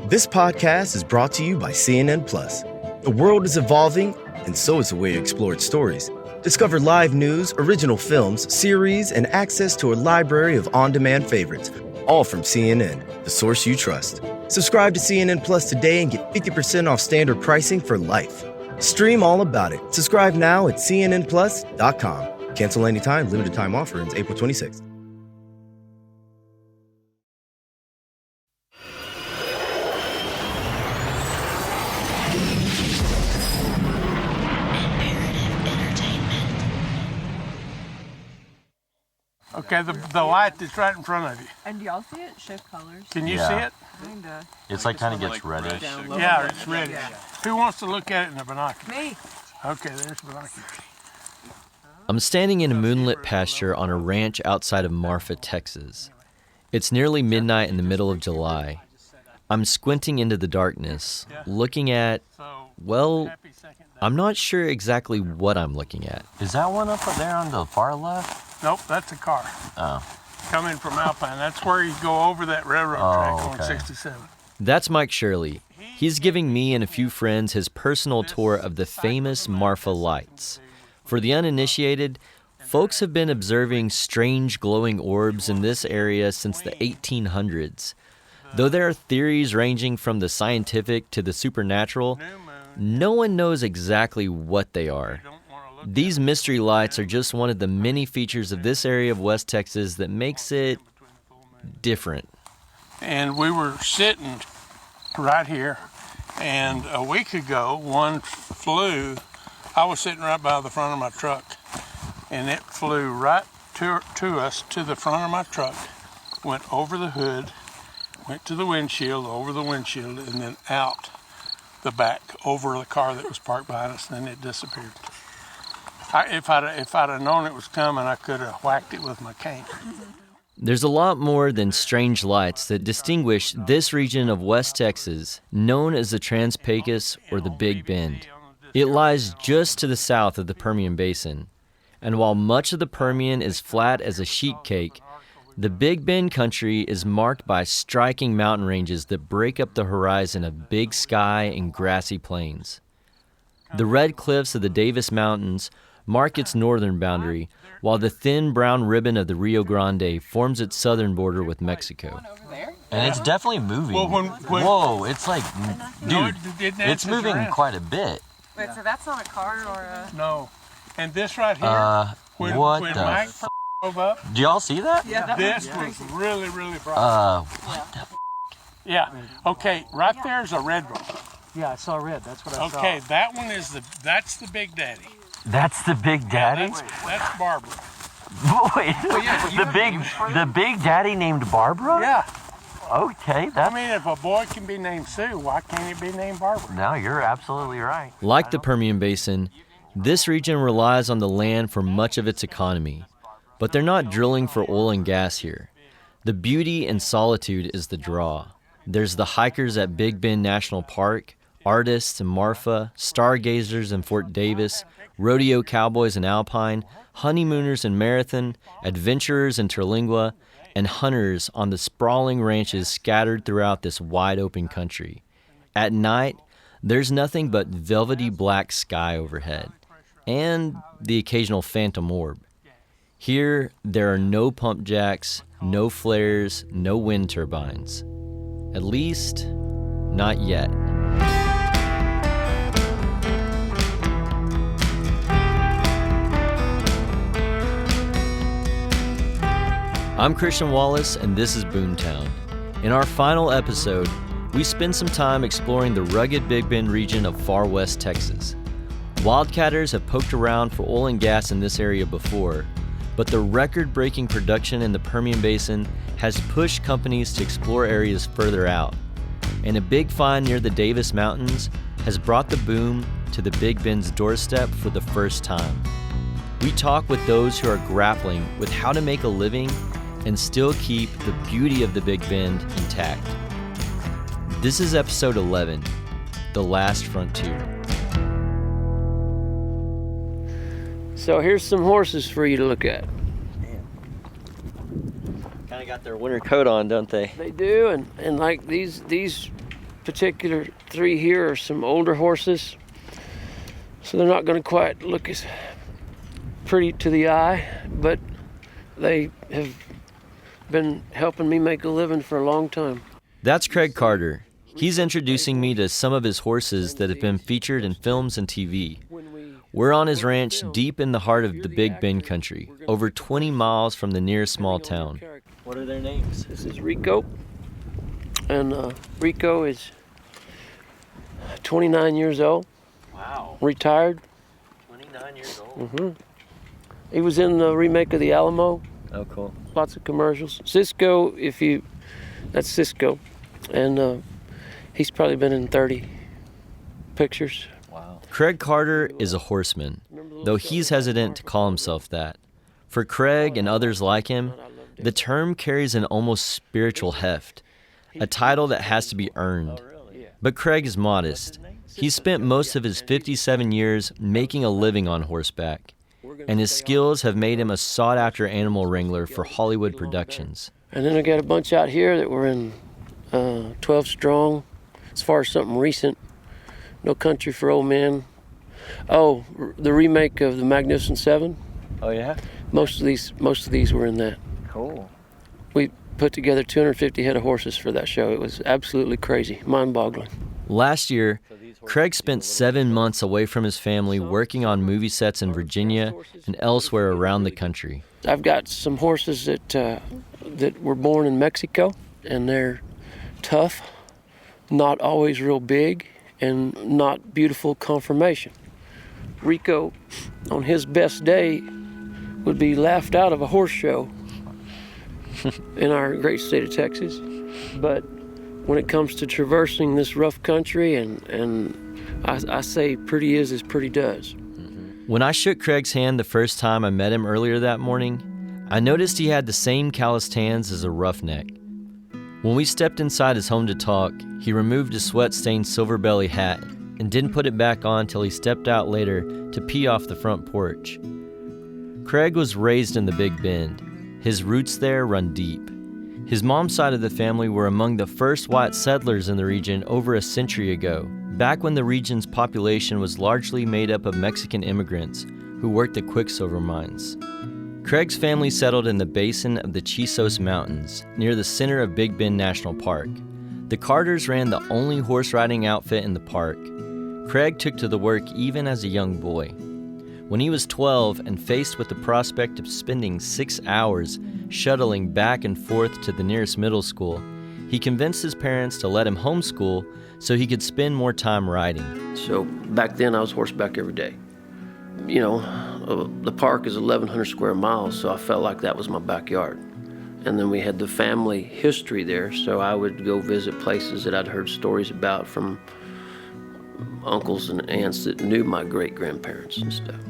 This podcast is brought to you by CNN Plus. The world is evolving, and so is the way you explore stories. Discover live news, original films, series, and access to a library of on-demand favorites, all from CNN, the source you trust. Subscribe to CNN Plus today and get 50% off standard pricing for life. Stream all about it. Subscribe now at cnnplus.com. Cancel anytime. Limited time offer ends April 26th. Okay, the light that's right in front of you. And do y'all see it? Shift colors. Can you see it? Kinda. It's like kind of gets reddish. Yeah, it's ready. Who wants to look at it in the binoculars? Me. Okay, there's binoculars. I'm standing in a moonlit pasture on a ranch outside of Marfa, Texas. It's nearly midnight in the middle of July. I'm squinting into the darkness, looking at, well, I'm not sure exactly what I'm looking at. Is that one up there on the far left? Nope, that's a car. Oh. Coming from Alpine. That's where you go over that railroad track on 67. That's Mike Shirley. He's giving me and a few friends his personal tour of the famous Marfa lights. For the uninitiated, folks have been observing strange glowing orbs in this area since the 1800s. Though there are theories ranging from the scientific to the supernatural, no one knows exactly what they are. These mystery lights are just one of the many features of this area of West Texas that makes it different. And we were sitting right here, and a week ago, one flew. I was sitting right by the front of my truck, and it flew right to us, to the front of my truck, went over the hood, went to the windshield, over the windshield, and then out the back, over the car that was parked behind us, and then it disappeared. If I'd have known it was coming, I could have whacked it with my cane. There's a lot more than strange lights that distinguish this region of West Texas, known as the Trans-Pecos or the Big Bend. It lies just to the south of the Permian Basin. And while much of the Permian is flat as a sheet cake, the Big Bend country is marked by striking mountain ranges that break up the horizon of big sky and grassy plains. The red cliffs of the Davis Mountains mark its northern boundary, while the thin brown ribbon of the Rio Grande forms its southern border with Mexico. And it's definitely moving. Well, whoa, it's like, dude, it's moving around. quite a bit. Wait, so that's not a car or a... No. And this right here, when Mike drove up, Do y'all see that? Yeah, this was really, really bright. What the Yeah. Okay, right there's a red one. Yeah, I saw red. That's what I saw. Okay, that one is that's the Big Daddy. That's the Big Daddy? That's Barbara. Wait, the Big Daddy named Barbara? Yeah. Okay, I mean, if a boy can be named Sue, why can't he be named Barbara? No, you're absolutely right. Like the Permian Basin, this region relies on the land for much of its economy. But they're not drilling for oil and gas here. The beauty and solitude is the draw. There's the hikers at Big Bend National Park, artists in Marfa, stargazers in Fort Davis, rodeo cowboys in Alpine, honeymooners in Marathon, adventurers in Terlingua, and hunters on the sprawling ranches scattered throughout this wide-open country. At night, there's nothing but velvety black sky overhead, and the occasional phantom orb. Here, there are no pump jacks, no flares, no wind turbines. At least, not yet. I'm Christian Wallace, and this is Boomtown. In our final episode, we spend some time exploring the rugged Big Bend region of far west Texas. Wildcatters have poked around for oil and gas in this area before, but the record-breaking production in the Permian Basin has pushed companies to explore areas further out. And a big find near the Davis Mountains has brought the boom to the Big Bend's doorstep for the first time. We talk with those who are grappling with how to make a living and still keep the beauty of the Big Bend intact. This is episode 11, The Last Frontier. So here's some horses for you to look at. Kind of got their winter coat on, don't they? They do, and like these particular 3 here are some older horses, so they're not going to quite look as pretty to the eye, but they have been helping me make a living for a long time. That's Craig Carter. He's introducing me to some of his horses that have been featured in films and TV. We're on his ranch deep in the heart of the Big Bend country, over 20 miles from the nearest small town. What are their names? This is Rico, and Rico is 29 years old. Wow. Retired. 29 years old. He was in the remake of The Alamo. Oh, cool. Lots of commercials. Cisco, that's Cisco, and he's probably been in 30 pictures. Wow. Craig Carter is a horseman, though he's hesitant to call himself that. For Craig and others like him, the term carries an almost spiritual heft, a title that has to be earned. But Craig is modest. He spent most of his 57 years making a living on horseback, and his skills have made him a sought-after animal wrangler for Hollywood productions. And then I got a bunch out here that were in 12 strong. As far as something recent, No Country for Old Men. Oh, the remake of The Magnificent Seven. Oh, yeah? Most of these were in that. Cool. We put together 250 head of horses for that show. It was absolutely crazy, mind-boggling. Last year, Craig spent 7 months away from his family working on movie sets in Virginia and elsewhere around the country. I've got some horses that were born in Mexico, and they're tough, not always real big, and not beautiful conformation. Rico, on his best day, would be laughed out of a horse show in our great state of Texas. But when it comes to traversing this rough country, and I say pretty is as pretty does. When I shook Craig's hand the first time I met him earlier that morning, I noticed he had the same calloused hands as a roughneck. When we stepped inside his home to talk, he removed his sweat-stained silver belly hat and didn't put it back on till he stepped out later to pee off the front porch. Craig was raised in the Big Bend. His roots there run deep. His mom's side of the family were among the first white settlers in the region over a century ago, back when the region's population was largely made up of Mexican immigrants who worked the quicksilver mines. Craig's family settled in the basin of the Chisos Mountains, near the center of Big Bend National Park. The Carters ran the only horse riding outfit in the park. Craig took to the work even as a young boy. When he was 12 and faced with the prospect of spending 6 hours shuttling back and forth to the nearest middle school, he convinced his parents to let him homeschool so he could spend more time riding. So back then I was horseback every day. You know, the park is 1,100 square miles, so I felt like that was my backyard. And then we had the family history there, so I would go visit places that I'd heard stories about from uncles and aunts that knew my great-grandparents and stuff.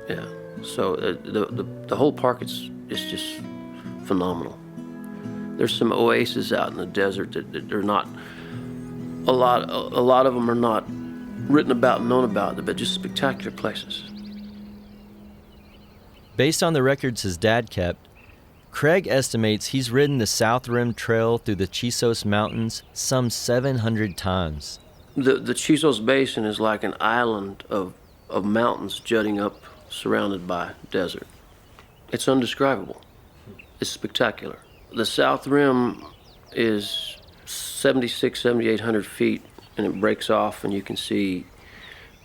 Yeah, so the whole park is just phenomenal. There's some oases out in the desert that are not, a lot of them are not written about and known about, but just spectacular places. Based on the records his dad kept, Craig estimates he's ridden the South Rim Trail through the Chisos Mountains some 700 times. The Chisos Basin is like an island of mountains jutting up, surrounded by desert. It's undescribable. It's spectacular. The South Rim is 7,800 feet, and it breaks off, and you can see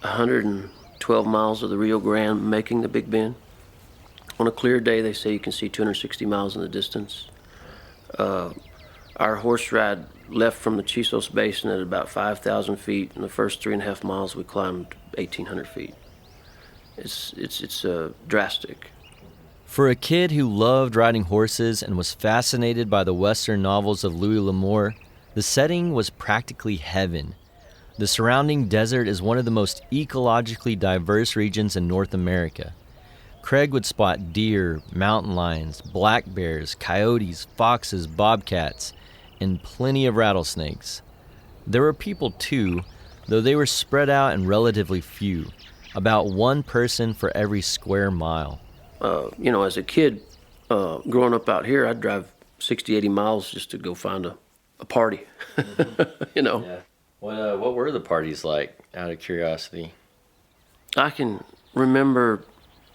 112 miles of the Rio Grande making the Big Bend. On a clear day, they say you can see 260 miles in the distance. Our horse ride left from the Chisos Basin at about 5,000 feet, and the first 3.5 miles we climbed 1,800 feet. It's drastic. For a kid who loved riding horses and was fascinated by the Western novels of Louis L'Amour, the setting was practically heaven. The surrounding desert is one of the most ecologically diverse regions in North America. Craig would spot deer, mountain lions, black bears, coyotes, foxes, bobcats, and plenty of rattlesnakes. There were people too, though they were spread out and relatively few, about one person for every square mile. As a kid, growing up out here, I'd drive 60, 80 miles just to go find a party, you know. Yeah. What were the parties like, out of curiosity? I can remember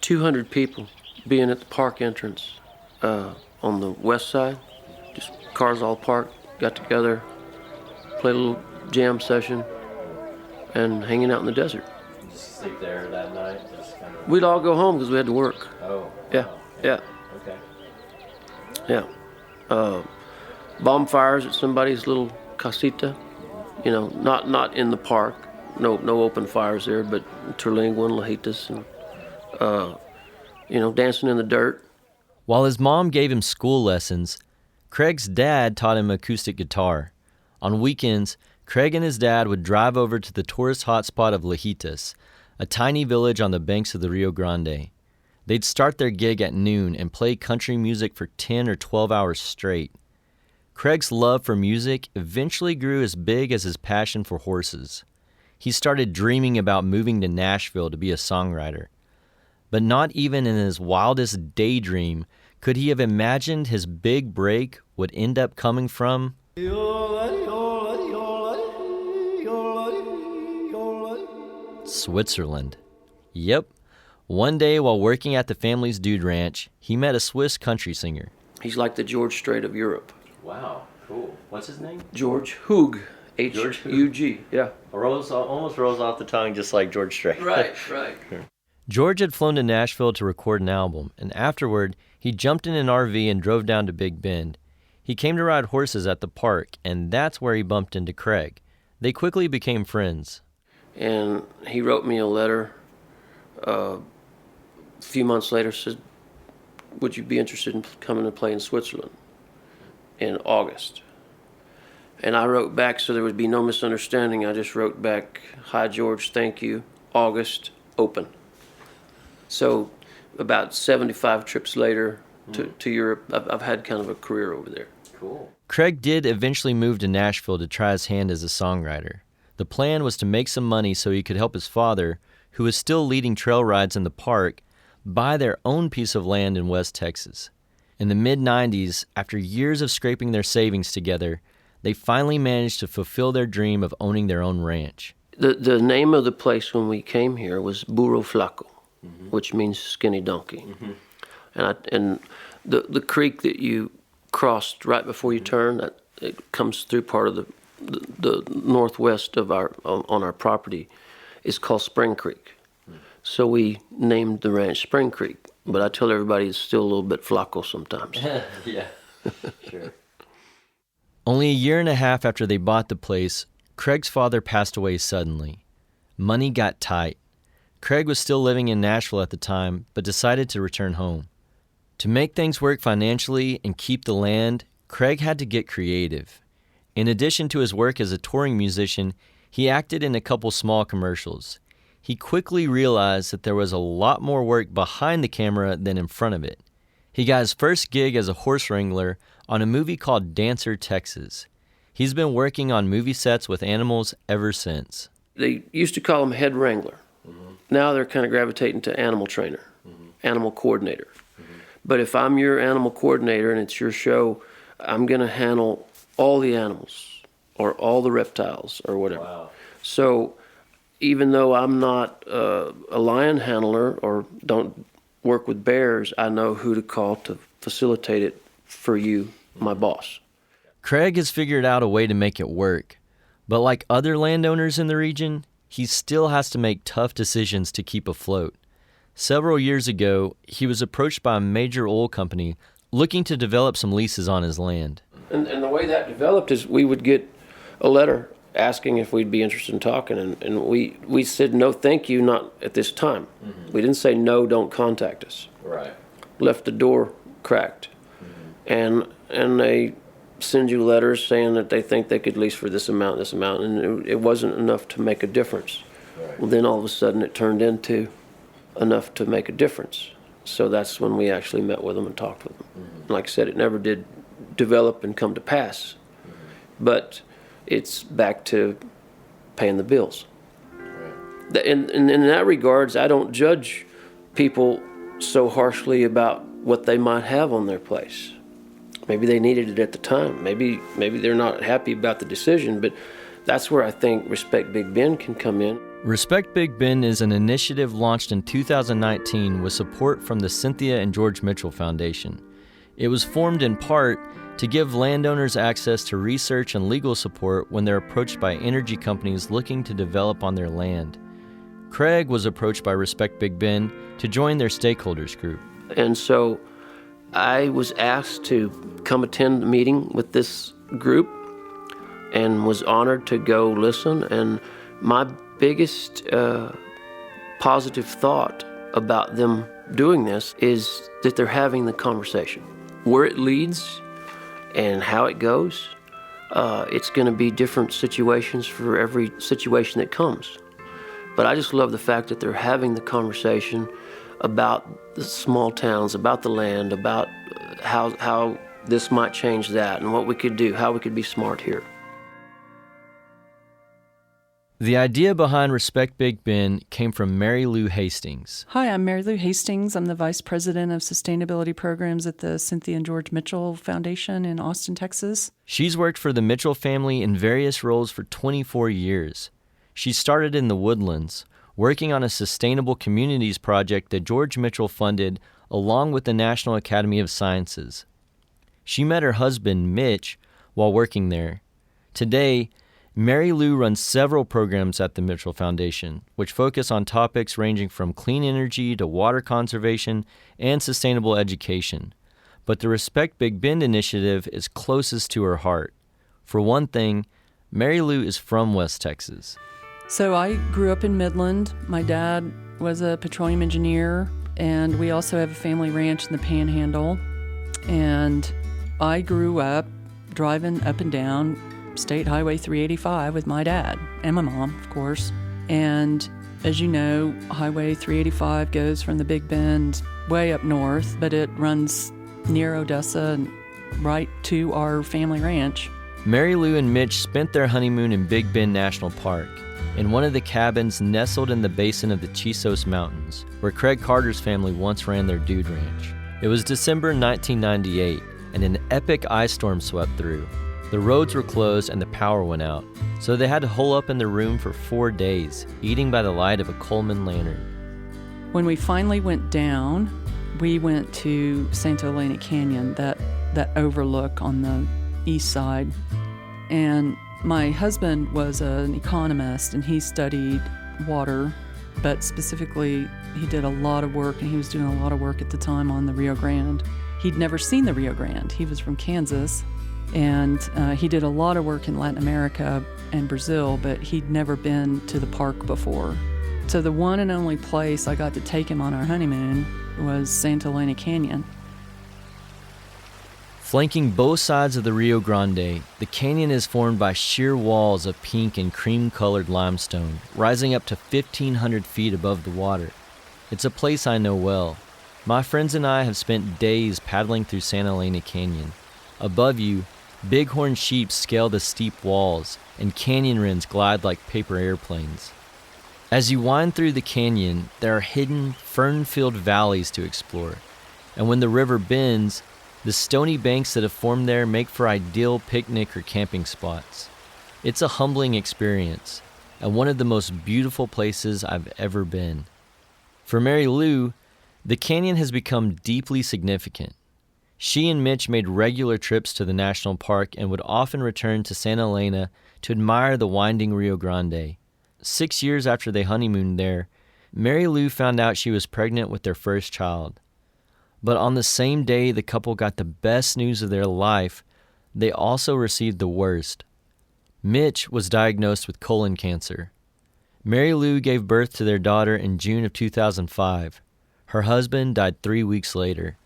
200 people being at the park entrance on the west side. Just cars all parked, got together, played a little jam session, and hanging out in the desert. Just sleep there that night? We'd all go home because we had to work. Oh. Yeah, yeah. Okay. Yeah. Bonfires at somebody's little casita. You know, not in the park. No open fires there, but Terlingua and Lajitas and, dancing in the dirt. While his mom gave him school lessons, Craig's dad taught him acoustic guitar. On weekends, Craig and his dad would drive over to the tourist hotspot of Lajitas, a tiny village on the banks of the Rio Grande. They'd start their gig at noon and play country music for 10 or 12 hours straight. Craig's love for music eventually grew as big as his passion for horses. He started dreaming about moving to Nashville to be a songwriter. But not even in his wildest daydream could he have imagined his big break would end up coming from Switzerland. Yep. One day while working at the family's dude ranch, he met a Swiss country singer. He's like the George Strait of Europe. Wow, cool. What's his name? George Hug. H-U-G, yeah. Almost rolls off the tongue just like George Strait. Right. George had flown to Nashville to record an album, and afterward, he jumped in an RV and drove down to Big Bend. He came to ride horses at the park, and that's where he bumped into Craig. They quickly became friends. And he wrote me a letter a few months later, said, would you be interested in coming to play in Switzerland in August? And I wrote back so there would be no misunderstanding. I just wrote back, hi George, thank you, August, open. So about 75 trips later to Europe, I've had kind of a career over there. Cool. Craig did eventually move to Nashville to try his hand as a songwriter. The plan was to make some money so he could help his father, who was still leading trail rides in the park, buy their own piece of land in West Texas. In the mid-90s, after years of scraping their savings together, they finally managed to fulfill their dream of owning their own ranch. The name of the place when we came here was Burro Flaco, which means skinny donkey. And the creek that you crossed right before you turn, it comes through part of the northwest of on our property, is called Spring Creek. So we named the ranch Spring Creek, but I tell everybody it's still a little bit Flaco sometimes. Yeah, sure. Only a year and a half after they bought the place, Craig's father passed away suddenly. Money got tight. Craig was still living in Nashville at the time, but decided to return home. To make things work financially and keep the land, Craig had to get creative. In addition to his work as a touring musician, he acted in a couple small commercials. He quickly realized that there was a lot more work behind the camera than in front of it. He got his first gig as a horse wrangler on a movie called Dancer, Texas. He's been working on movie sets with animals ever since. They used to call him head wrangler. Now they're kind of gravitating to animal trainer, animal coordinator. But if I'm your animal coordinator and it's your show, I'm going to handle all the animals or all the reptiles or whatever. Wow. So even though I'm not a lion handler or don't work with bears, I know who to call to facilitate it for you, my boss. Craig has figured out a way to make it work, but like other landowners in the region, he still has to make tough decisions to keep afloat. Several years ago, he was approached by a major oil company looking to develop some leases on his land. And the way that developed is we would get a letter asking if we'd be interested in talking, and we said no thank you, not at this time. We didn't say no, don't contact us. Right. Left the door cracked. And they send you letters saying that they think they could lease for this amount, and it wasn't enough to make a difference. Right. Well, then all of a sudden it turned into enough to make a difference. So that's when we actually met with them and talked with them. Like I said, it never did develop and come to pass, but it's back to paying the bills. Right. In that regards, I don't judge people so harshly about what they might have on their place. Maybe they needed it at the time. Maybe they're not happy about the decision, but that's where I think Respect Big Bend can come in. Respect Big Bend is an initiative launched in 2019 with support from the Cynthia and George Mitchell Foundation. It was formed in part to give landowners access to research and legal support when they're approached by energy companies looking to develop on their land. Craig was approached by Respect Big Bend to join their stakeholders group. And so I was asked to come attend the meeting with this group and was honored to go listen. And my biggest positive thought about them doing this is that they're having the conversation. Where it leads and how it goes, it's going to be different situations for every situation that comes. But I just love the fact that they're having the conversation about the small towns, about the land, about how this might change that and what we could do, how we could be smart here. The idea behind Respect Big Bend came from Mary Lou Hastings. Hi, I'm Mary Lou Hastings. I'm the Vice President of Sustainability Programs at the Cynthia and George Mitchell Foundation in Austin, Texas. She's worked for the Mitchell family in various roles for 24 years. She started in the Woodlands, working on a sustainable communities project that George Mitchell funded along with the National Academy of Sciences. She met her husband, Mitch, while working there. Today, Mary Lou runs several programs at the Mitchell Foundation, which focus on topics ranging from clean energy to water conservation and sustainable education. But the Respect Big Bend initiative is closest to her heart. For one thing, Mary Lou is from West Texas. So I grew up in Midland. My dad was a petroleum engineer, and we also have a family ranch in the Panhandle. And I grew up driving up and down State Highway 385 with my dad and my mom, of course. And as you know, Highway 385 goes from the Big Bend way up north, but it runs near Odessa and right to our family ranch. Mary Lou and Mitch spent their honeymoon in Big Bend National Park, in one of the cabins nestled in the basin of the Chisos Mountains, where Craig Carter's family once ran their dude ranch. It was December 1998, and an epic ice storm swept through. The roads were closed and the power went out, so they had to hole up in their room for 4 days, eating by the light of a Coleman lantern. When we finally went down, we went to Santa Elena Canyon, that overlook on the east side. And my husband was an economist, and he studied water, but specifically he did a lot of work, and he was doing a lot of work at the time on the Rio Grande. He'd never seen the Rio Grande. He was from Kansas. And he did a lot of work in Latin America and Brazil, but he'd never been to the park before. So the one and only place I got to take him on our honeymoon was Santa Elena Canyon. Flanking both sides of the Rio Grande, the canyon is formed by sheer walls of pink and cream-colored limestone, rising up to 1,500 feet above the water. It's a place I know well. My friends and I have spent days paddling through Santa Elena Canyon. Above you, bighorn sheep scale the steep walls, and canyon wrens glide like paper airplanes. As you wind through the canyon, there are hidden, fern-filled valleys to explore, and when the river bends, the stony banks that have formed there make for ideal picnic or camping spots. It's a humbling experience, and one of the most beautiful places I've ever been. For Mary Lou, the canyon has become deeply significant. She and Mitch made regular trips to the national park and would often return to Santa Elena to admire the winding Rio Grande. 6 years after they honeymooned there, Mary Lou found out she was pregnant with their first child. But on the same day the couple got the best news of their life, they also received the worst. Mitch was diagnosed with colon cancer. Mary Lou gave birth to their daughter in June of 2005. Her husband died 3 weeks later.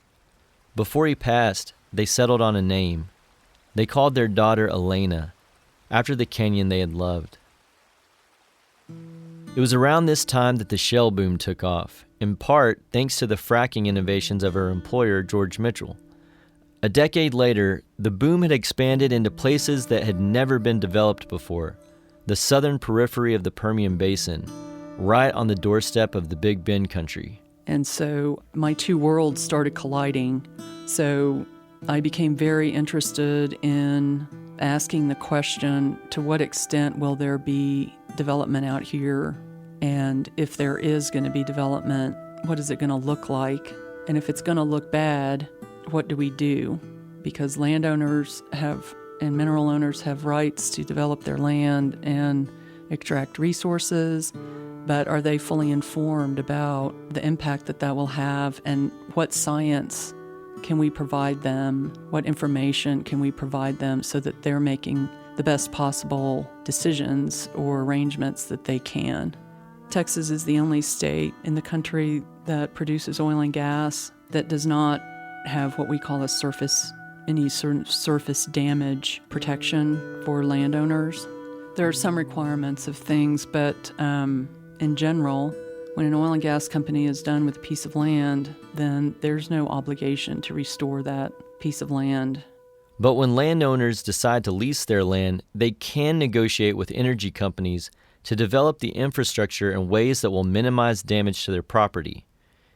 Before he passed, they settled on a name. They called their daughter Elena, after the canyon they had loved. It was around this time that the shale boom took off, in part thanks to the fracking innovations of her employer, George Mitchell. A decade later, the boom had expanded into places that had never been developed before, the southern periphery of the Permian Basin, right on the doorstep of the Big Bend country. And so my two worlds started colliding. So I became very interested in asking the question, to what extent will there be development out here? And if there is going to be development, what is it going to look like? And if it's going to look bad, what do we do? Because landowners and mineral owners have rights to develop their land and extract resources, but are they fully informed about the impact that will have, and what science can we provide them? What information can we provide them so that they're making the best possible decisions or arrangements that they can? Texas is the only state in the country that produces oil and gas that does not have what we call any sort of surface damage protection for landowners. There are some requirements of things, but in general, when an oil and gas company is done with a piece of land, then there's no obligation to restore that piece of land. But when landowners decide to lease their land, they can negotiate with energy companies to develop the infrastructure in ways that will minimize damage to their property,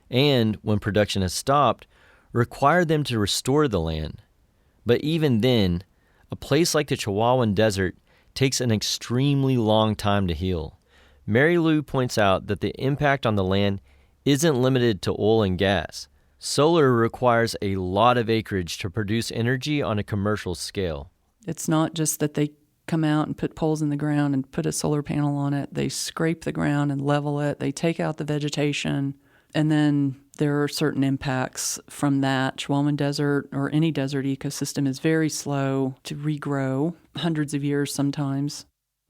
and, when production has stopped, require them to restore the land. But even then, a place like the Chihuahuan Desert takes an extremely long time to heal. Mary Lou points out that the impact on the land isn't limited to oil and gas. Solar requires a lot of acreage to produce energy on a commercial scale. It's not just that they come out and put poles in the ground and put a solar panel on it. They scrape the ground and level it. They take out the vegetation. And then there are certain impacts from that. Chihuahuan Desert, or any desert ecosystem, is very slow to regrow, hundreds of years sometimes.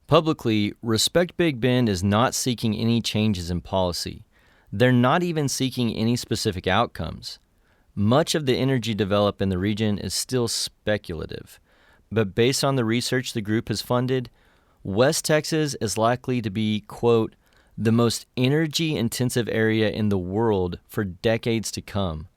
Publicly, Respect Big Bend is not seeking any changes in policy. They're not even seeking any specific outcomes. Much of the energy developed in the region is still speculative. But based on the research the group has funded, West Texas is likely to be, quote, the most energy-intensive area in the world for decades to come.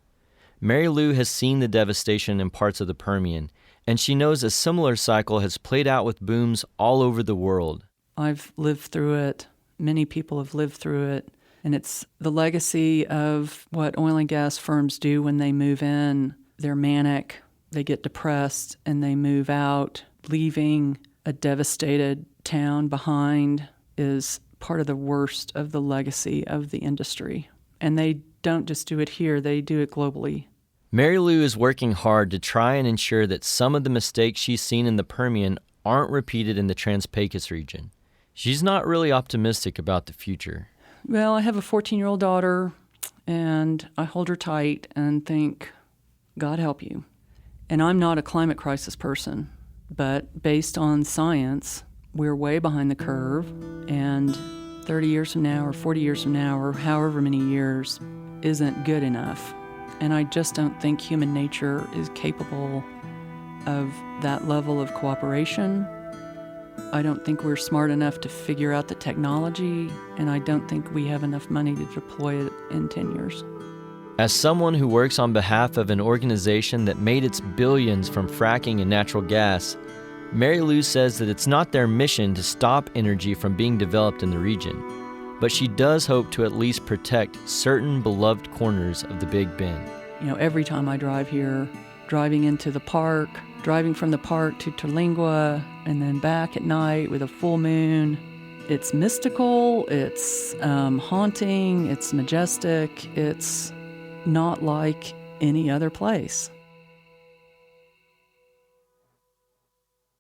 Mary Lou has seen the devastation in parts of the Permian, and she knows a similar cycle has played out with booms all over the world. I've lived through it. Many people have lived through it. And it's the legacy of what oil and gas firms do when they move in. They're manic, they get depressed, and they move out. Leaving a devastated town behind is part of the worst of the legacy of the industry. And they don't just do it here, they do it globally. Mary Lou is working hard to try and ensure that some of the mistakes she's seen in the Permian aren't repeated in the Trans-Pecos region. She's not really optimistic about the future. Well, I have a 14-year-old daughter, and I hold her tight and think, God help you. And I'm not a climate crisis person, but based on science, we're way behind the curve, and 30 years from now or 40 years from now or however many years isn't good enough. And I just don't think human nature is capable of that level of cooperation. I don't think we're smart enough to figure out the technology, and I don't think we have enough money to deploy it in 10 years. As someone who works on behalf of an organization that made its billions from fracking and natural gas, Mary Lou says that it's not their mission to stop energy from being developed in the region, but she does hope to at least protect certain beloved corners of the Big Bend. Every time I drive here, driving into the park, driving from the park to Terlingua, and then back at night with a full moon, it's mystical, it's haunting, it's majestic, it's not like any other place.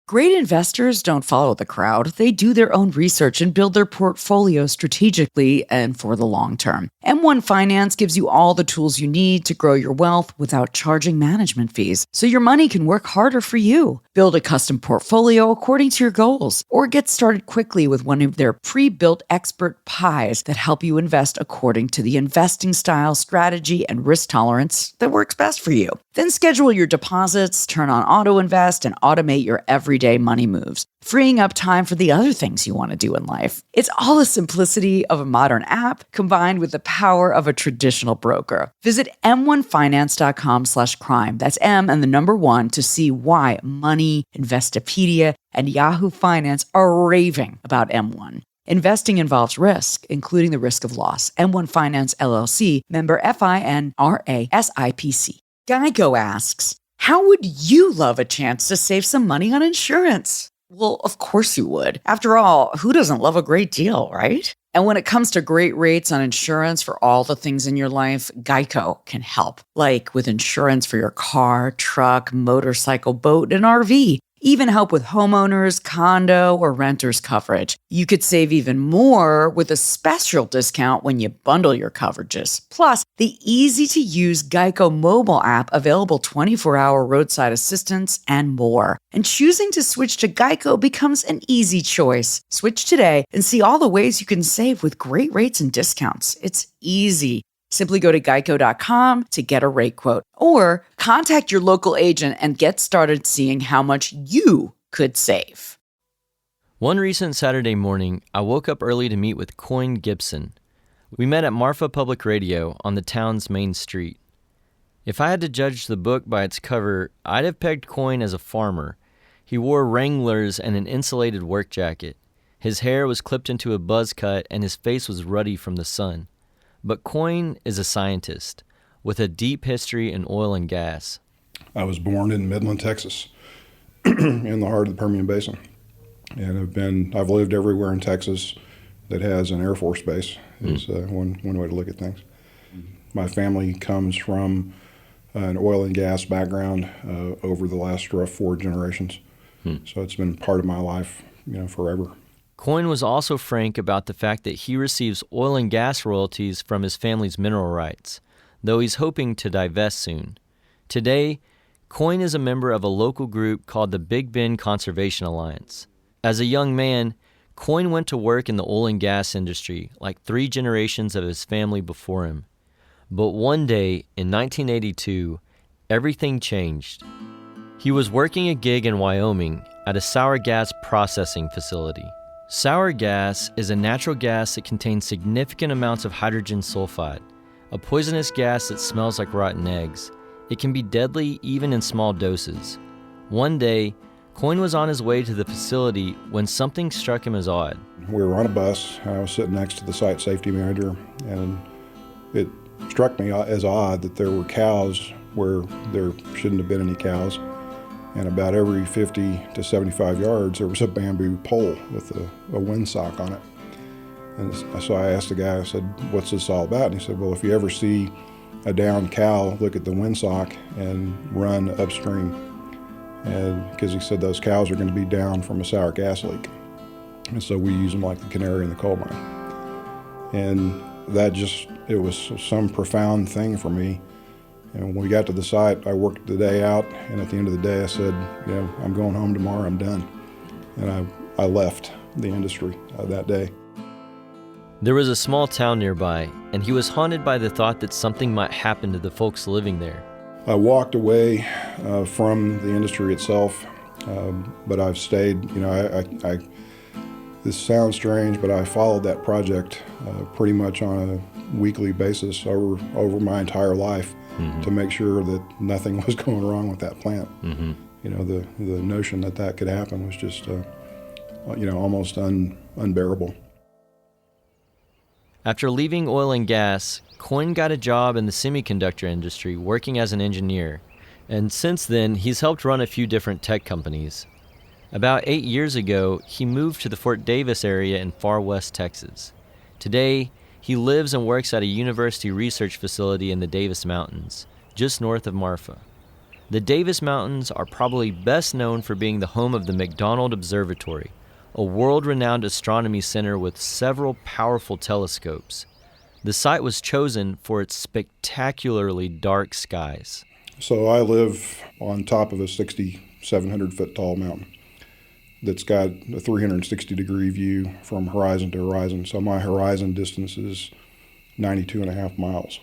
Great investors don't follow the crowd. They do their own research and build their portfolio strategically and for the long term. M1 Finance gives you all the tools you need to grow your wealth without charging management fees, so your money can work harder for you. Build a custom portfolio according to your goals, or get started quickly with one of their pre-built expert pies that help you invest according to the investing style, strategy, and risk tolerance that works best for you. Then schedule your deposits, turn on auto invest, and automate your everyday money moves, freeing up time for the other things you want to do in life. It's all the simplicity of a modern app combined with the power of a traditional broker. Visit m1finance.com/crime. That's M and the number 1 to see why Money, Investopedia, and Yahoo Finance are raving about M1. Investing involves risk, including the risk of loss. M1 Finance, LLC, member FINRA SIPC. Geico asks, How would you love a chance to save some money on insurance? Well, of course you would. After all, who doesn't love a great deal, right? And when it comes to great rates on insurance for all the things in your life, Geico can help. Like with insurance for your car, truck, motorcycle, boat, and RV. Even help with homeowners, condo, or renters coverage. You could save even more with a special discount when you bundle your coverages. Plus, the easy-to-use Geico mobile app available 24-hour roadside assistance and more. And choosing to switch to Geico becomes an easy choice. Switch today and see all the ways you can save with great rates and discounts. It's easy. Simply go to geico.com to get a rate quote or contact your local agent and get started seeing how much you could save. One recent Saturday morning, I woke up early to meet with Coyne Gibson. We met at Marfa Public Radio on the town's main street. If I had to judge the book by its cover, I'd have pegged Coyne as a farmer. He wore Wranglers and an insulated work jacket. His hair was clipped into a buzz cut and his face was ruddy from the sun. But Coyne is a scientist with a deep history in oil and gas. I was born in Midland, Texas, in the heart of the Permian Basin. And I've lived everywhere in Texas that has an Air Force base, is one way to look at things. My family comes from an oil and gas background over the last 4 generations. So it's been part of my life, forever. Coyne was also frank about the fact that he receives oil and gas royalties from his family's mineral rights, though he's hoping to divest soon. Today, Coyne is a member of a local group called the Big Bend Conservation Alliance. As a young man, Coyne went to work in the oil and gas industry like 3 generations of his family before him. But one day, in 1982, everything changed. He was working a gig in Wyoming at a sour gas processing facility. Sour gas is a natural gas that contains significant amounts of hydrogen sulfide, a poisonous gas that smells like rotten eggs. It can be deadly even in small doses. One day, Coyne was on his way to the facility when something struck him as odd. We were on a bus, and I was sitting next to the site safety manager, and it struck me as odd that there were cows where there shouldn't have been any cows. And about every 50 to 75 yards, there was a bamboo pole with a windsock on it. And so I asked the guy, I said, "What's this all about?" And he said, "Well, if you ever see a downed cow, look at the windsock and run upstream." And because he said those cows are going to be down from a sour gas leak. And so we use them like the canary in the coal mine. And it was some profound thing for me. And when we got to the site, I worked the day out, and at the end of the day, I said, I'm going home tomorrow, I'm done. And I left the industry that day. There was a small town nearby, and he was haunted by the thought that something might happen to the folks living there. I walked away from the industry itself, but I've stayed. This sounds strange, but I followed that project pretty much on a weekly basis over my entire life. Mm-hmm. To make sure that nothing was going wrong with that plant. Mm-hmm. The notion that could happen was just, almost unbearable. After leaving oil and gas, Coyne got a job in the semiconductor industry working as an engineer, and since then he's helped run a few different tech companies. About 8 years ago, he moved to the Fort Davis area in far west Texas. Today, he lives and works at a university research facility in the Davis Mountains, just north of Marfa. The Davis Mountains are probably best known for being the home of the McDonald Observatory, a world-renowned astronomy center with several powerful telescopes. The site was chosen for its spectacularly dark skies. So I live on top of a 6,700-foot tall mountain that's got a 360-degree view from horizon to horizon. So my horizon distance is 92.5 miles.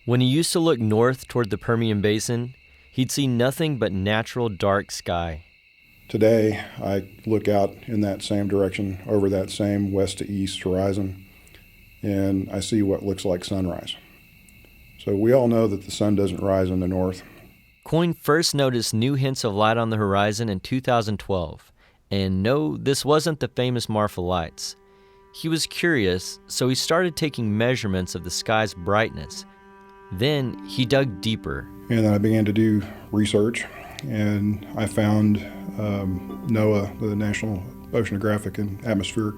When he used to look north toward the Permian Basin, he'd see nothing but natural dark sky. Today, I look out in that same direction over that same west to east horizon, and I see what looks like sunrise. So we all know that the sun doesn't rise in the north. Coyne first noticed new hints of light on the horizon in 2012. And no, this wasn't the famous Marfa lights. He was curious, so he started taking measurements of the sky's brightness. Then he dug deeper. And then I began to do research, and I found NOAA, the National Oceanographic and Atmospheric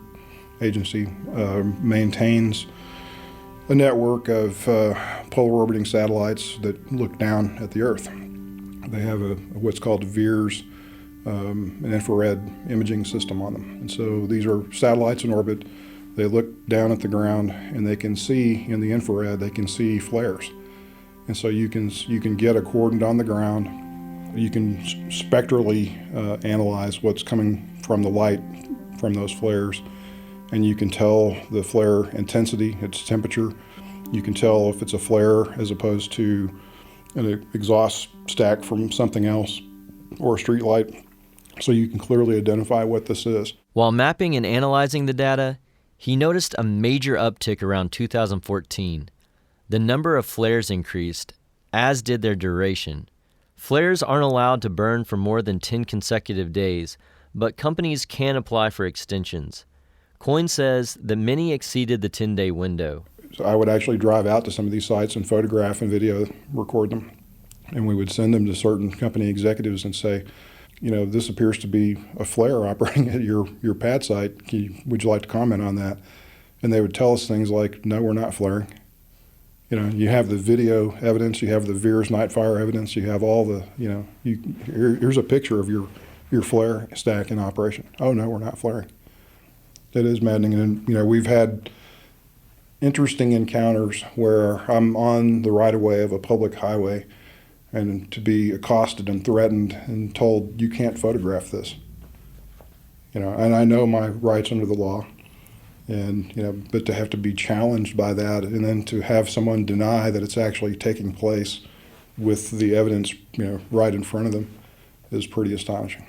Agency, maintains a network of polar orbiting satellites that look down at the Earth. They have what's called VIIRS, an infrared imaging system on them. And so these are satellites in orbit. They look down at the ground, and they can see in the infrared, they can see flares. And so you can get a coordinate on the ground. You can spectrally analyze what's coming from the light from those flares, and you can tell the flare intensity, its temperature. You can tell if it's a flare as opposed to an exhaust stack from something else or a street light, so you can clearly identify what this is. While mapping and analyzing the data, he noticed a major uptick around 2014. The number of flares increased, as did their duration. Flares aren't allowed to burn for more than 10 consecutive days, but companies can apply for extensions. Coyne says that many exceeded the 10-day window. So I would actually drive out to some of these sites and photograph and video record them. And we would send them to certain company executives and say, this appears to be a flare operating at your pad site. Would you like to comment on that? And they would tell us things like, no, we're not flaring. You have the video evidence, you have the VIIRS night fire evidence, you have all the, here's a picture of your flare stack in operation. Oh, no, we're not flaring. That is maddening. And, we've had interesting encounters where I'm on the right-of-way of a public highway and to be accosted and threatened and told, you can't photograph this. And I know my rights under the law. And, but to have to be challenged by that and then to have someone deny that it's actually taking place with the evidence, right in front of them is pretty astonishing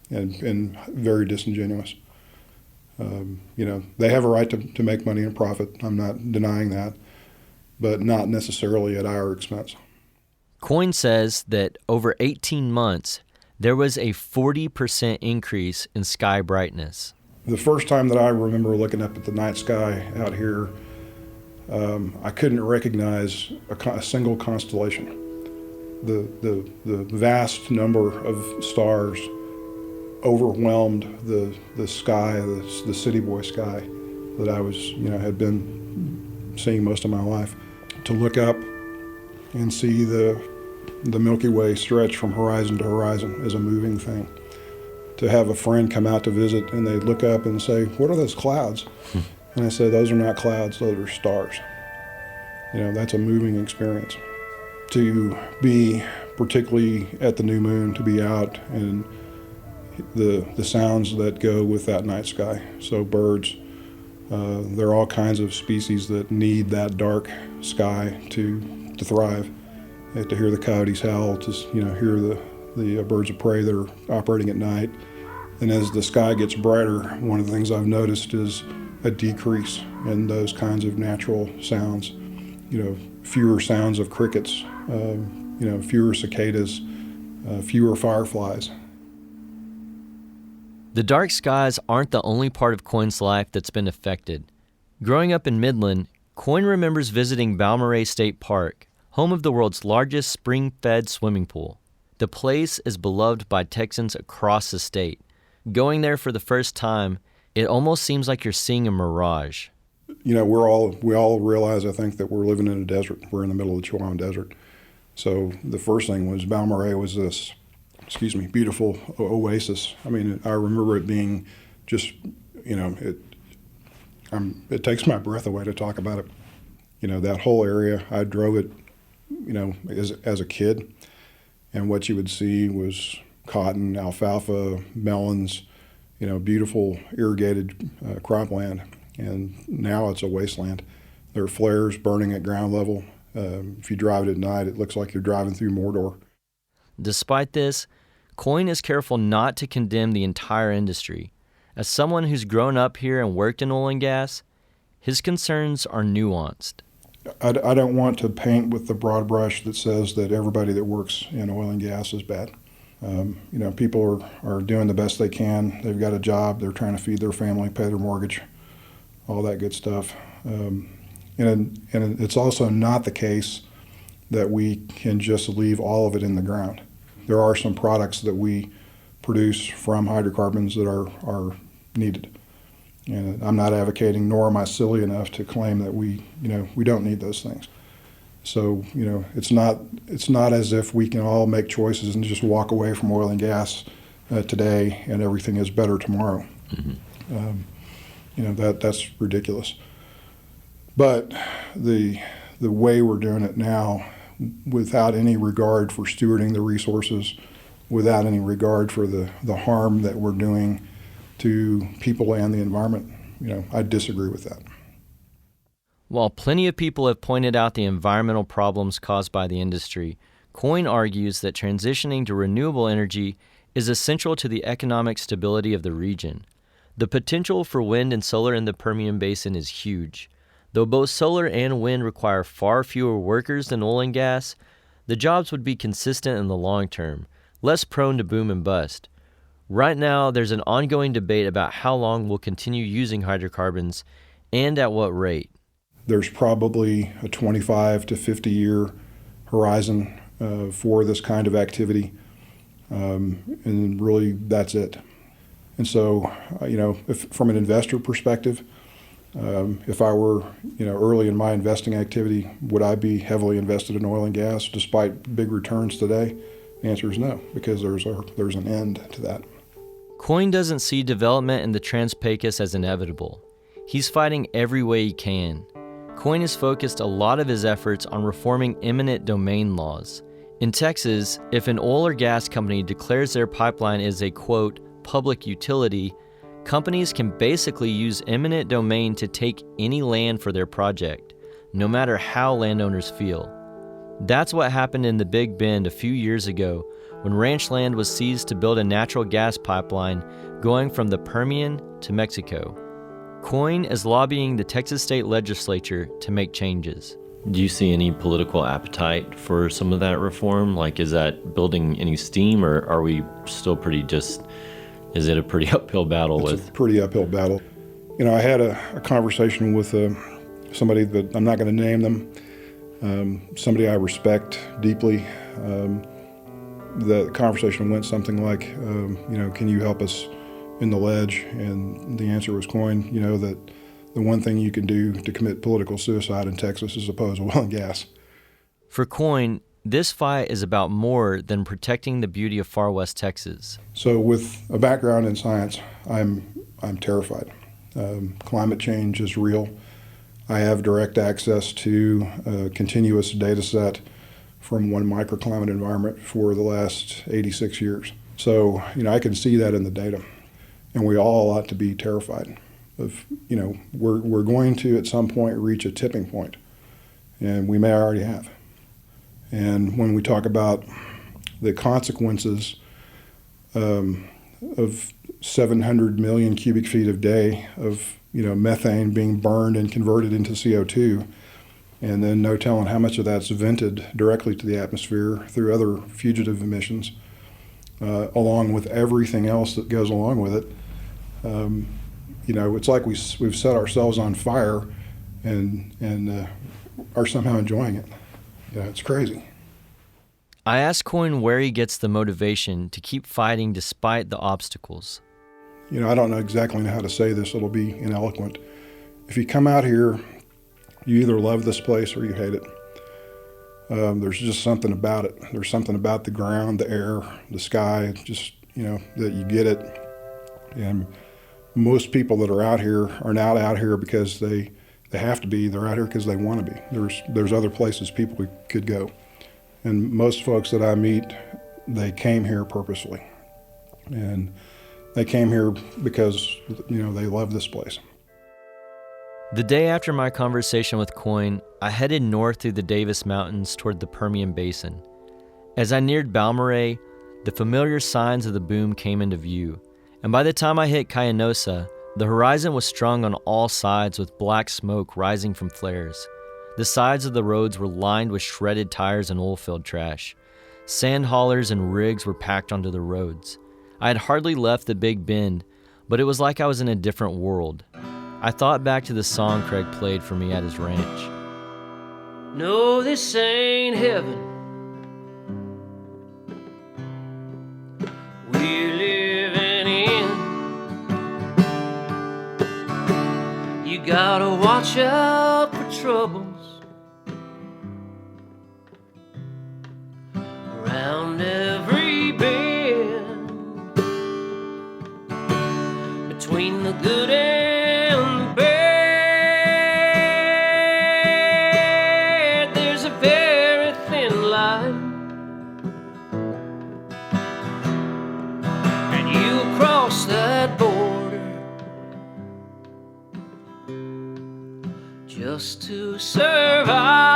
and very disingenuous. They have a right to make money and profit. I'm not denying that, but not necessarily at our expense. Coyne says that over 18 months, there was a 40% increase in sky brightness. The first time that I remember looking up at the night sky out here, I couldn't recognize a single constellation. The vast number of stars overwhelmed the sky, the city boy sky that I was, had been seeing most of my life. To look up and see the Milky Way stretch from horizon to horizon is a moving thing. To have a friend come out to visit and they look up and say, what are those clouds? And I say, those are not clouds, those are stars. That's a moving experience. To be, particularly at the new moon, to be out and the sounds that go with that night sky. So birds, there are all kinds of species that need that dark sky to thrive. To hear the coyotes howl, to hear the birds of prey that are operating at night. And as the sky gets brighter, one of the things I've noticed is a decrease in those kinds of natural sounds. Fewer sounds of crickets, fewer cicadas, fewer fireflies. The dark skies aren't the only part of Coyne's life that's been affected. Growing up in Midland, Coyne remembers visiting Balmorhea State Park, home of the world's largest spring-fed swimming pool. The place is beloved by Texans across the state. Going there for the first time, it almost seems like you're seeing a mirage. We all realize, I think, that we're living in a desert. We're in the middle of the Chihuahuan Desert. So the first thing was Balmorhea was this, beautiful oasis. I mean, I remember it being just, it takes my breath away to talk about it. That whole area, I drove it, as a kid. And what you would see was cotton, alfalfa, melons, beautiful irrigated cropland. And now it's a wasteland. There are flares burning at ground level. If you drive it at night, it looks like you're driving through Mordor. Despite this, Coyne is careful not to condemn the entire industry. As someone who's grown up here and worked in oil and gas, his concerns are nuanced. I don't want to paint with the broad brush that says that everybody that works in oil and gas is bad. People are doing the best they can. They've got a job. They're trying to feed their family, pay their mortgage, all that good stuff. And it's also not the case that we can just leave all of it in the ground. There are some products that we produce from hydrocarbons that are needed. And I'm not advocating, nor am I silly enough to claim that we don't need those things. So, it's not as if we can all make choices and just walk away from oil and gas today and everything is better tomorrow. Mm-hmm. That's ridiculous. But the way we're doing it now, without any regard for stewarding the resources, without any regard for the harm that we're doing to people and the environment, I disagree with that. While plenty of people have pointed out the environmental problems caused by the industry, Coyne argues that transitioning to renewable energy is essential to the economic stability of the region. The potential for wind and solar in the Permian Basin is huge. Though both solar and wind require far fewer workers than oil and gas, the jobs would be consistent in the long term, less prone to boom and bust. Right now, there's an ongoing debate about how long we'll continue using hydrocarbons and at what rate. There's probably a 25 to 50 year horizon for this kind of activity, and really that's it. And so, if from an investor perspective, if I were, early in my investing activity, would I be heavily invested in oil and gas despite big returns today? The answer is no, because there's an end to that. Coyne doesn't see development in the Trans-Pecos as inevitable. He's fighting every way he can. Coyne has focused a lot of his efforts on reforming eminent domain laws. In Texas, if an oil or gas company declares their pipeline is a, quote, public utility, companies can basically use eminent domain to take any land for their project, no matter how landowners feel. That's what happened in the Big Bend a few years ago when ranch land was seized to build a natural gas pipeline going from the Permian to Mexico. Coyne is lobbying the Texas state legislature to make changes. Do you see any political appetite for some of that reform? Is that building any steam, or are we still is it a pretty uphill battle? It's a pretty uphill battle. I had a conversation with somebody that I'm not going to name them, somebody I respect deeply. The conversation went something like, can you help us in the ledge? And the answer was, Coyne, that the one thing you can do to commit political suicide in Texas is oppose oil and gas. For Coyne, this fight is about more than protecting the beauty of far west Texas. So with a background in science, I'm terrified. Climate change is real. I have direct access to a continuous data set from one microclimate environment for the last 86 years. So, I can see that in the data. And we all ought to be terrified of, we're going to at some point reach a tipping point, and we may already have. And when we talk about the consequences of 700 million cubic feet a day of methane being burned and converted into CO2, and then no telling how much of that's vented directly to the atmosphere through other fugitive emissions, along with everything else that goes along with it. It's like we've set ourselves on fire and are somehow enjoying it. It's crazy. I asked Coyne where he gets the motivation to keep fighting despite the obstacles. I don't know exactly how to say this. It'll be ineloquent. If you come out here, you either love this place or you hate it. There's just something about it. There's something about the ground, the air, the sky, just, that you get it. And most people that are out here are not out here because they have to be. They're out here because they want to be. There's other places people could go. And most folks that I meet, they came here purposely. And they came here because, they love this place. The day after my conversation with Coyne, I headed north through the Davis Mountains toward the Permian Basin. As I neared Balmorhea, the familiar signs of the boom came into view. And by the time I hit Cayenosa, the horizon was strung on all sides with black smoke rising from flares. The sides of the roads were lined with shredded tires and oilfield trash. Sand haulers and rigs were packed onto the roads. I had hardly left the Big Bend, but it was like I was in a different world. I thought back to the song Craig played for me at his ranch. No, this ain't heaven. We're living in. You gotta watch out for troubles around every bend. Between the good and the bad, there's a very thin line. And you cross that border just to survive.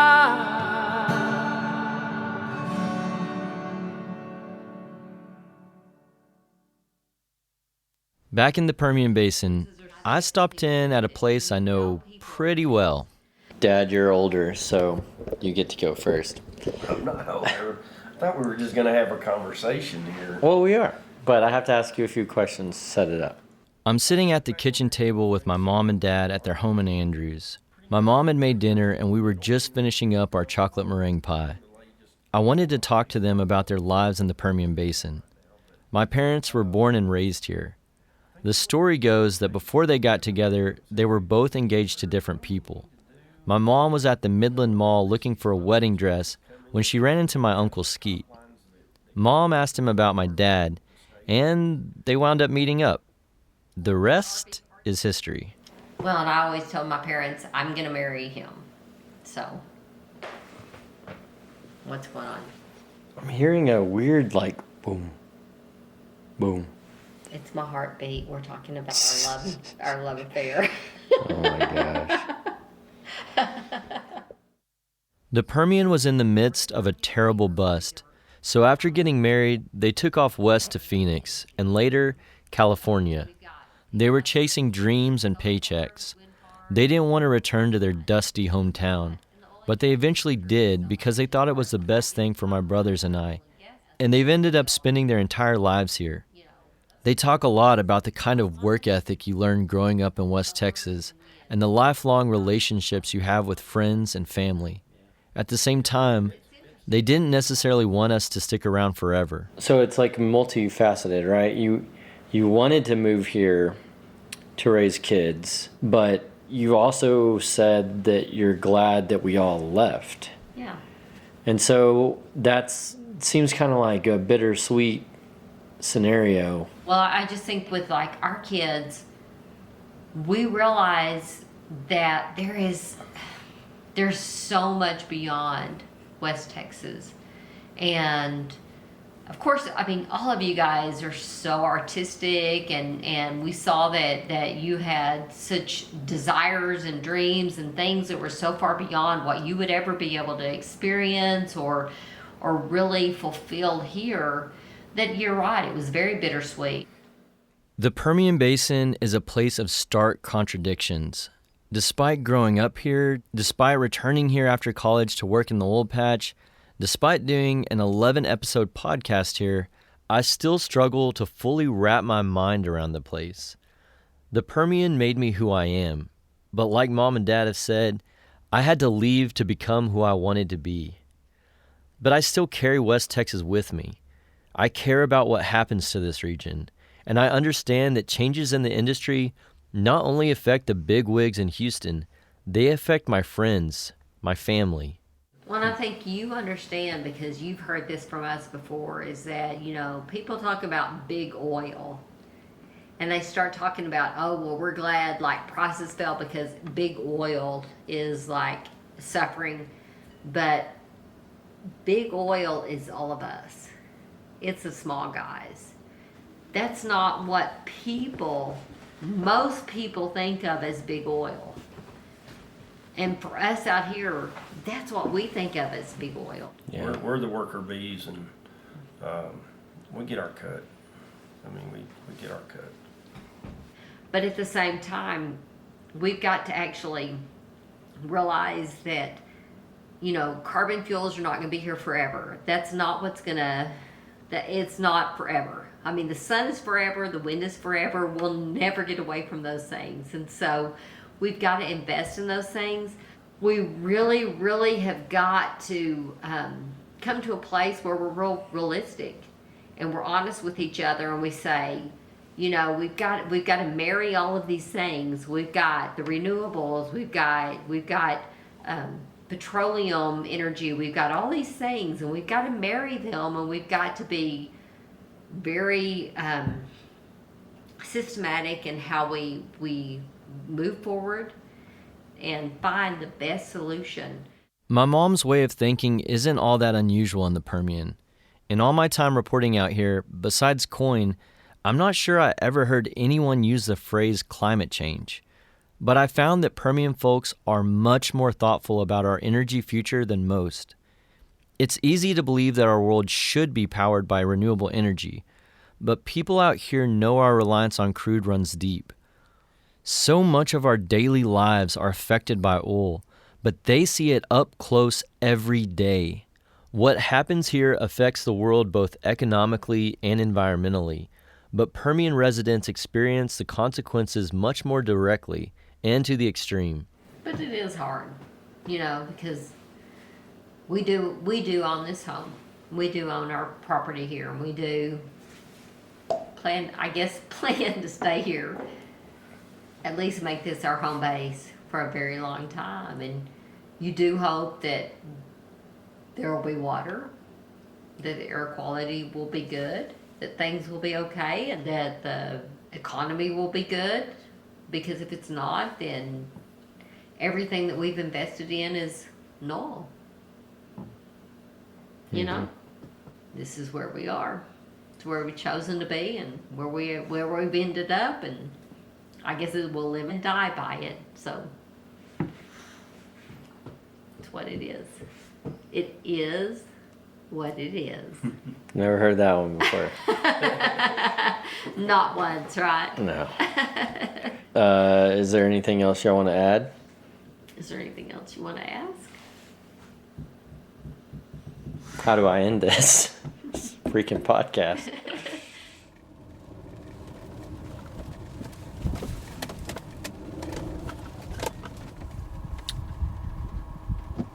Back in the Permian Basin, I stopped in at a place I know pretty well. Dad, you're older, so you get to go first. I'm not older. I thought we were just going to have a conversation here. Well, we are, but I have to ask you a few questions to set it up. I'm sitting at the kitchen table with my mom and dad at their home in Andrews. My mom had made dinner, and we were just finishing up our chocolate meringue pie. I wanted to talk to them about their lives in the Permian Basin. My parents were born and raised here. The story goes that before they got together, they were both engaged to different people. My mom was at the Midland Mall looking for a wedding dress when she ran into my Uncle Skeet. Mom asked him about my dad, and they wound up meeting up. The rest is history. Well, and I always told my parents, I'm going to marry him. So, what's going on? I'm hearing a weird, boom, boom. It's my heartbeat. We're talking about our love affair. Oh my gosh. The Permian was in the midst of a terrible bust, so after getting married, they took off west to Phoenix, and later, California. They were chasing dreams and paychecks. They didn't want to return to their dusty hometown, but they eventually did because they thought it was the best thing for my brothers and I, and they've ended up spending their entire lives here. They talk a lot about the kind of work ethic you learn growing up in West Texas and the lifelong relationships you have with friends and family. At the same time, they didn't necessarily want us to stick around forever. So it's multifaceted, right? You wanted to move here to raise kids, but you also said that you're glad that we all left. Yeah. And so that seems kind of like a bittersweet scenario. Well, I just think with our kids, we realize that there's so much beyond West Texas. And of course, all of you guys are so artistic, and we saw that you had such desires and dreams and things that were so far beyond what you would ever be able to experience or really fulfill here, that you're right, it was very bittersweet. The Permian Basin is a place of stark contradictions. Despite growing up here, despite returning here after college to work in the oil patch, despite doing an 11-episode podcast here, I still struggle to fully wrap my mind around the place. The Permian made me who I am, but like Mom and Dad have said, I had to leave to become who I wanted to be. But I still carry West Texas with me. I care about what happens to this region, and I understand that changes in the industry not only affect the bigwigs in Houston, they affect my friends, my family. Well, I think you understand, because you've heard this from us before, is that, people talk about big oil, and they start talking about, oh, well, we're glad prices fell because big oil is suffering, but big oil is all of us. It's the small guys. That's not what most people think of as big oil. And for us out here, that's what we think of as big oil. Yeah. We're the worker bees, and we get our cut. We get our cut. But at the same time, we've got to actually realize that, carbon fuels are not going to be here forever. That's not it's not forever. The sun is forever, the wind is forever. We'll never get away from those things. And so we've got to invest in those things. we really, really have got to come to a place where we're realistic and we're honest with each other, and we say, you know, we've got to marry all of these things. We've got the renewables, we've got petroleum energy, we've got all these things, and we've got to marry them, and we've got to be very systematic in how we move forward and find the best solution. My mom's way of thinking isn't all that unusual in the Permian. In all my time reporting out here, besides Coyne, I'm not sure I ever heard anyone use the phrase climate change. But I found that Permian folks are much more thoughtful about our energy future than most. It's easy to believe that our world should be powered by renewable energy, but people out here know our reliance on crude runs deep. So much of our daily lives are affected by oil, but they see it up close every day. What happens here affects the world both economically and environmentally, but Permian residents experience the consequences much more directly and to the extreme. But it is hard, you know, because we do own this home. We do own our property here, and we do plan to stay here, at least make this our home base for a very long time. And you do hope that there will be water, that the air quality will be good, that things will be okay, and that the economy will be good. Because if it's not, then everything that we've invested in is null. You know, this is where we are. It's where we've chosen to be, and where we've ended up, and I guess we'll live and die by it. So it's what it is. It is what it is. Never heard that one before. Not once, right? No. Is there anything else y'all want to add? Is there anything else you want to ask? How do I end this freaking podcast?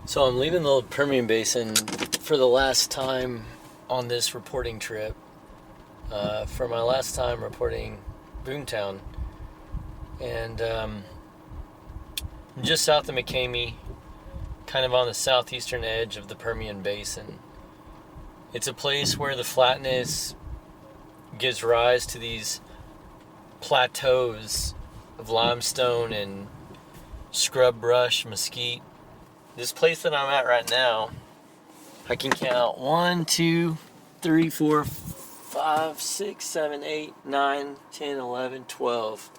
So I'm leaving the Permian Basin for the last time on this reporting trip. For my last time reporting Boomtown. And just south of McCamey, kind of on the southeastern edge of the Permian Basin. It's a place where the flatness gives rise to these plateaus of limestone and scrub brush, mesquite. This place that I'm at right now, I can count 1, 2, 3, 4, 5, 6, 7, 8, 9, 10, 11, 12.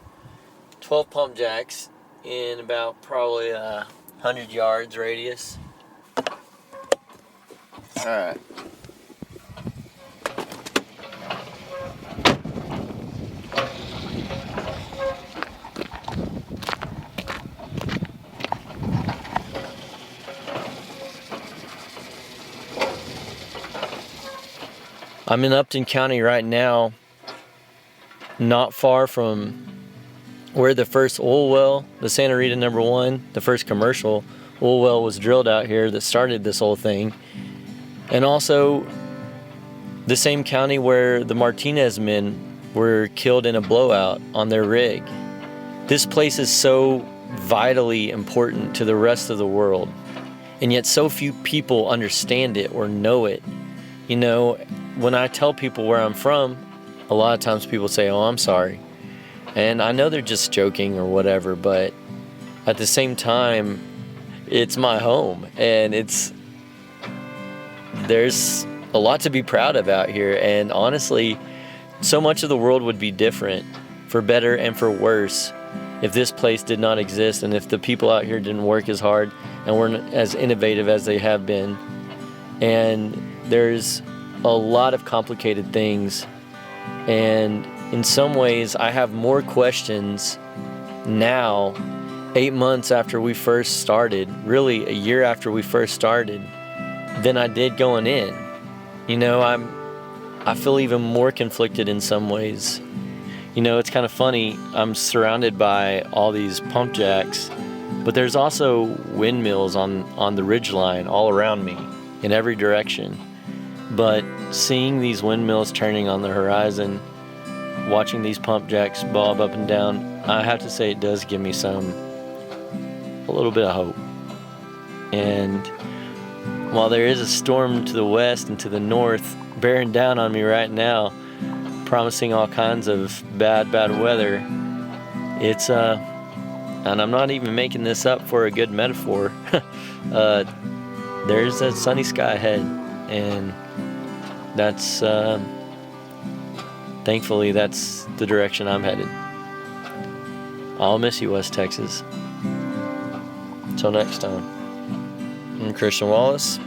12 pump jacks in about probably 100 yards radius. Alright. I'm in Upton County right now, not far from where the first oil well, the Santa Rita number 1, the first commercial oil well was drilled out here that started this whole thing. And also the same county where the Martinez men were killed in a blowout on their rig. This place is so vitally important to the rest of the world, and yet so few people understand it or know it. You know, when I tell people where I'm from, a lot of times people say, "Oh, I'm sorry." And I know they're just joking or whatever, but at the same time, it's my home, and there's a lot to be proud of out here. And honestly, so much of the world would be different, for better and for worse, if this place did not exist, and if the people out here didn't work as hard and weren't as innovative as they have been. And there's a lot of complicated things, and in some ways I have more questions now, 8 months after we first started, really a year after we first started, than I did going in. You know, I feel even more conflicted in some ways. You know, it's kind of funny, I'm surrounded by all these pump jacks, But there's also windmills on the ridgeline all around me in every direction. But seeing these windmills turning on the horizon, watching these pump jacks bob up and down, I have to say it does give me a little bit of hope. And while there is a storm to the west and to the north bearing down on me right now, promising all kinds of bad weather, it's and I'm not even making this up for a good metaphor. There's a sunny sky ahead, and that's thankfully that's the direction I'm headed. I'll miss you, West Texas. Until next time, I'm Christian Wallace,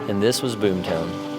and this was Boomtown.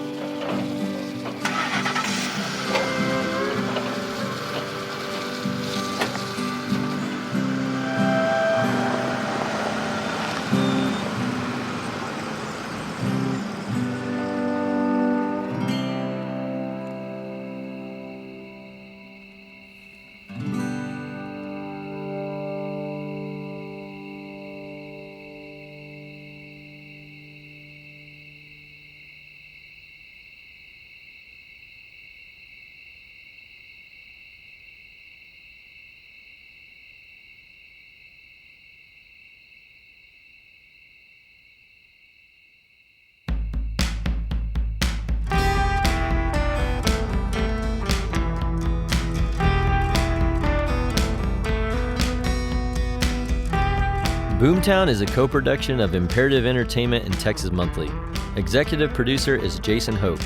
Boomtown is a co-production of Imperative Entertainment and Texas Monthly. Executive producer is Jason Hope.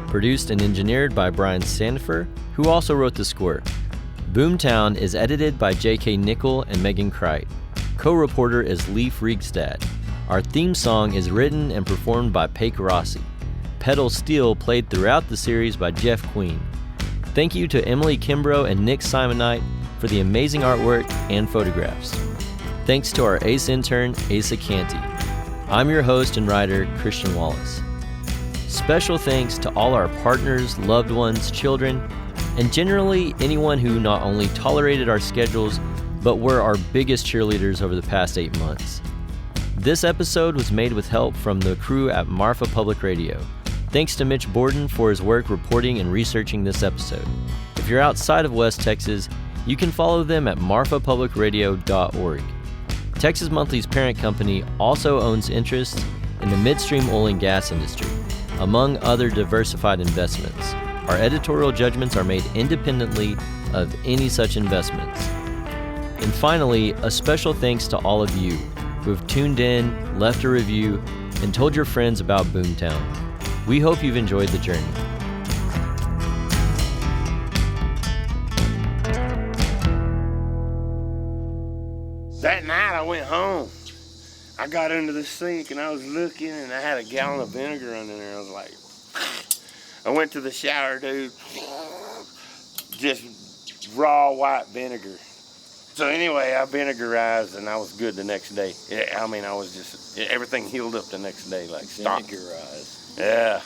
Produced and engineered by Brian Sandifer, who also wrote the score. Boomtown is edited by J.K. Nickel and Megan Kreit. Co-reporter is Leif Riegstad. Our theme song is written and performed by Paik Rossi. Pedal Steel played throughout the series by Jeff Queen. Thank you to Emily Kimbrough and Nick Simonite for the amazing artwork and photographs. Thanks to our ace intern, Asa Canty. I'm your host and writer, Christian Wallace. Special thanks to all our partners, loved ones, children, and generally anyone who not only tolerated our schedules, but were our biggest cheerleaders over the past 8 months. This episode was made with help from the crew at Marfa Public Radio. Thanks to Mitch Borden for his work reporting and researching this episode. If you're outside of West Texas, you can follow them at marfapublicradio.org. Texas Monthly's parent company also owns interests in the midstream oil and gas industry, among other diversified investments. Our editorial judgments are made independently of any such investments. And finally, a special thanks to all of you who have tuned in, left a review, and told your friends about Boomtown. We hope you've enjoyed the journey. That night I went home. I got under the sink and I was looking and I had a gallon of vinegar under there. I was like, I went to the shower, dude. Just raw white vinegar. So anyway, I vinegarized and I was good the next day. I mean, I was just, everything healed up the next day. Like, stop. Vinegarized. Yeah.